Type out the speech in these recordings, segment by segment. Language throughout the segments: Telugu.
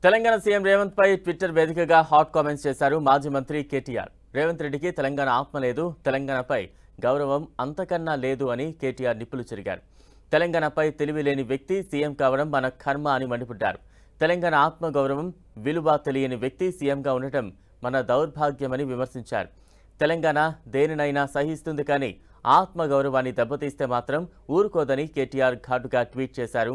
తెలంగాణ సీఎం రేవంత్ పై ట్విట్టర్ వేదికగా హాట్ కామెంట్స్ చేశారు మాజీ మంత్రి కేటీఆర్. రేవంత్ రెడ్డికి తెలంగాణ ఆత్మ లేదు, తెలంగాణపై గౌరవం అంతకన్నా లేదు అని కేటీఆర్ నిప్పులు చెరిగారు. తెలంగాణపై తెలివి లేని వ్యక్తి సీఎం కావడం మన కర్మ అని మండిపడ్డారు. తెలంగాణ ఆత్మ గౌరవం విలువ తెలియని వ్యక్తి సీఎంగా ఉండటం మన దౌర్భాగ్యమని విమర్శించారు. తెలంగాణ దేనినైనా సహిస్తుంది, కానీ ఆత్మ గౌరవాన్ని దెబ్బతీస్తే మాత్రం ఊరుకోదని కేటీఆర్ ఘాటుగా ట్వీట్ చేశారు.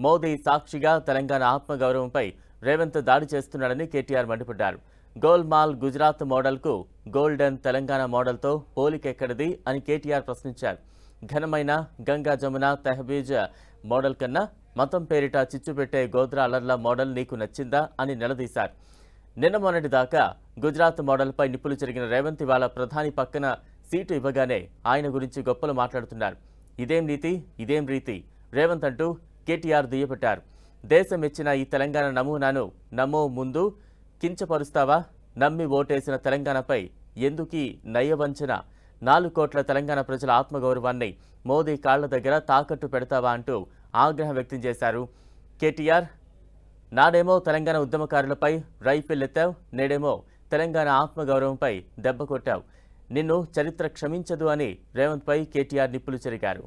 మోదీ సాక్షిగా తెలంగాణ ఆత్మ గౌరవంపై రేవంత్ దాడి చేస్తున్నాడని కేటీఆర్ మండిపడ్డారు. గోల్మాల్ గుజరాత్ మోడల్కు గోల్డెన్ తెలంగాణ మోడల్తో పోలికెక్కడిది అని కేటీఆర్ ప్రశ్నించారు. ఘనమైన గంగా జమున తెహబీజ్ మోడల్ కన్నా మతం పేరిట చిచ్చు పెట్టే గోద్రా అలర్ల మోడల్ నీకు నచ్చిందా అని నిలదీశారు. నిన్న మొన్నటి దాకా గుజరాత్ మోడల్పై నిప్పులు చెరిగిన రేవంత్ ఇవాళ ప్రధాని పక్కన సీటు ఇవ్వగానే ఆయన గురించి గొప్పలు మాట్లాడుతున్నారు. ఇదేం నీతి, ఇదేం రీతి రేవంత్ అంటూ కేటీఆర్ దుయ్యబట్టారు. దేశం ఇచ్చిన ఈ తెలంగాణ నమూనాను నమ్మో ముందు కించపరుస్తావా? నమ్మి ఓటేసిన తెలంగాణపై ఎందుకీ నయ్యవంచన? 4 కోట్ల తెలంగాణ ప్రజల ఆత్మగౌరవాన్ని మోదీ కాళ్ల దగ్గర తాకట్టు పెడతావా అంటూ ఆగ్రహం వ్యక్తం చేశారు. కేటీఆర్ నాడేమో తెలంగాణ ఉద్యమకారులపై రైఫిల్ ఎత్తావు, నేడేమో తెలంగాణ ఆత్మగౌరవంపై దెబ్బ కొట్టావు. నిన్ను చరిత్ర క్షమించదు అని రేవంత్పై కేటీఆర్ నిప్పులు చెరిగారు.